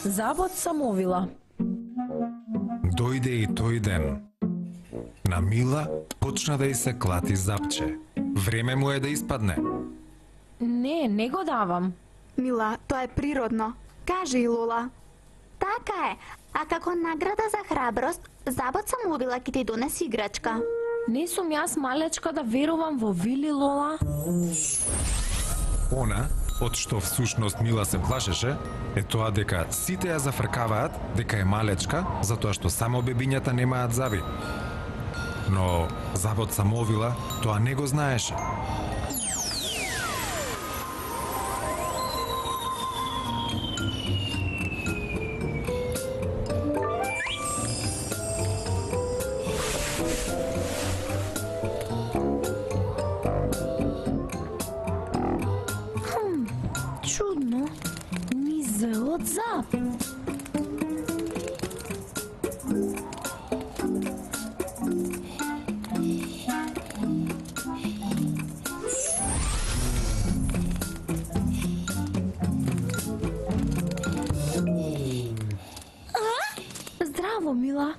Забот самовила. Дојде и тој ден. На Мила почна да й се клати запче. Време му е да испадне. Не го давам. Мила, тоа е природно. Кажи, Лола. Така е. А како награда за храброст, Забот самовила ќе ти донеси играчка. Не сум јас малечка да верувам во Вили, Лола. Она, од што всушност Мила се плашеше, е тоа дека сите ја зафркаваат дека е малечка, затоа што само бебињата немаат заби. Но Забот самовила тоа не го знаеше. Чудно. Ни зелот зап. Здраво, Мила.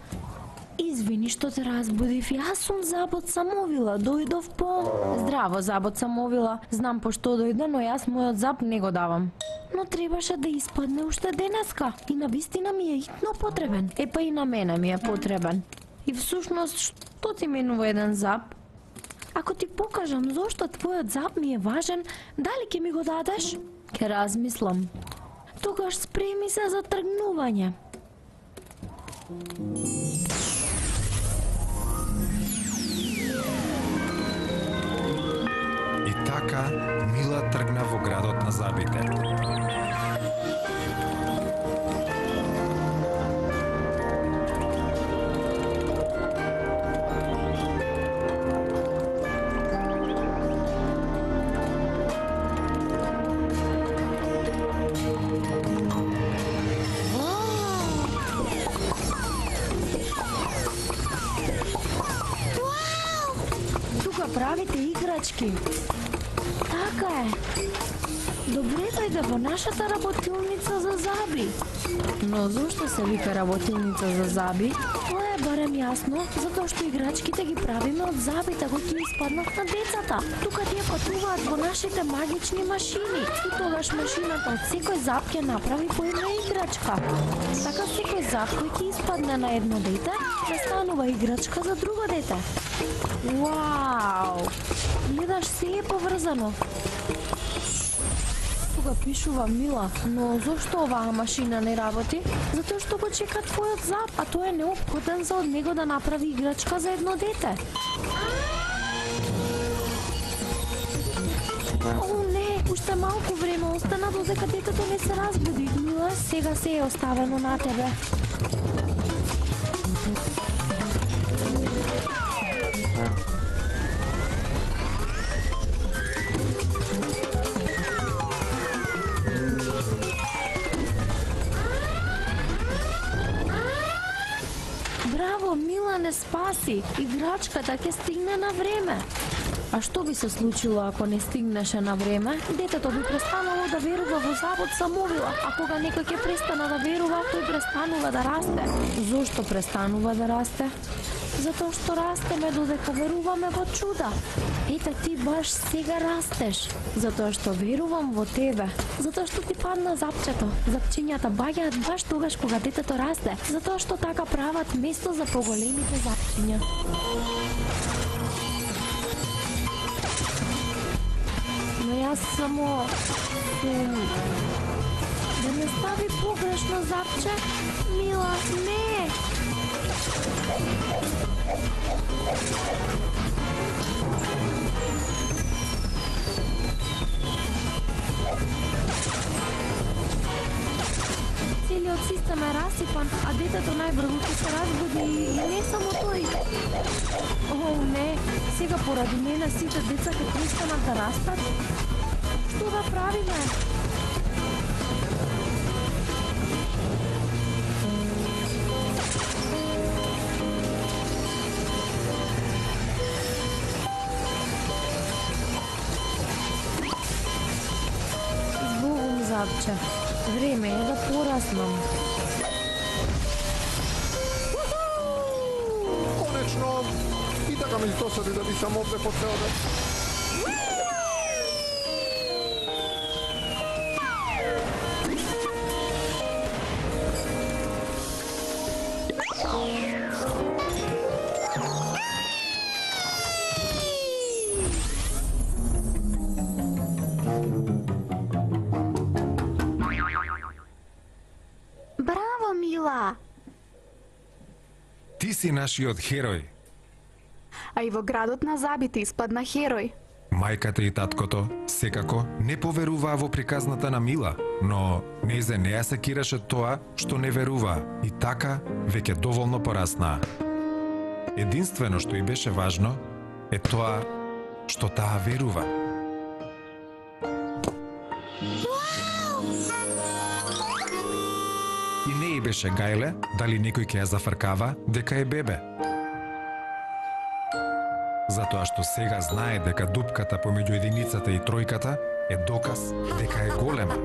Извини што те разбудив. Јас сум Забот самовила. Дојдов по... Здраво, Забот самовила. Знам по што дојде, но јас мојот зап не го давам. Но требаше да испадне уште денеска. И на вистина ми е итно потребен. Епа и на мене ми е потребен. И всушност, што ти менува еден зап? Ако ти покажам зошто твојот зап ми е важен, дали ќе ми го дадеш? Ке размислам. Тогаш спреми се за тргнување. И така Мила тргна во градот на забите. Тука правите играчки. Така е. Добре дојде во нашата работилница за заби. Но зошто се вика работилница за заби? Тоа е барем јасно, затоа што играчките ги правиме од забите кои ќе испаднат на децата. Тука тие патуваат во нашите магични машини. И тогаш машината од секој заб ќе направи по една играчка. Така секој заб кој ќе испадне на едно дете, ќе станува играчка за друго дете. Вау! Гледаш, се е поврзано. Тука пишува Мила, но зошто оваа машина не работи? Затоа што го чека твојот зап, а тој е неопходен за од него да направи играчка за едно дете. О, не, уште малку време остана додека детето не се разбуди. Мила, сега се е оставено на тебе. Браво, Мила не спаси. Играчката ќе стигне на време. А што би се случило ако не стигнеше на време? Детето би престанало да верува во Забот самовила, а кога некој ќе престана да верува, тој престанува да расте. Зошто престанува да расте? Затоа што растеме додека веруваме во чуда. Ете, ти баш сега растеш, затоа што верувам во тебе. Затоа што ти падна запчето. Запчињата баѓаат баш тогаш кога детето расте, затоа што така прават место за поголемите запчиња. Но јас само... Да не стави погрешно запче? Мила, не! Целиот систем е расипан, а детето најбрзо ќе се разбуди и не само тој. О, не, сега сега поради мене сите деца ќе престанат да растат? Што да правиме? Збогум, Запче. Време е да пораснам. Конечно, и така ми досади да би сам овде по цел ден. Браво, Мила! Ти си нашиот херој. А и во градот на забите испадна херој. Мајката и таткото секако не поверуваа во приказната на Мила, но нејзе не ја секираше тоа што не веруваа и така веќе доволно пораснаа. Единствено што и беше важно е тоа што таа верува. И не и беше гајле дали некој ќе ја зафркава дека е бебе. Затоа што сега знае дека дупката помеѓу единицата и тројката е доказ дека е голема.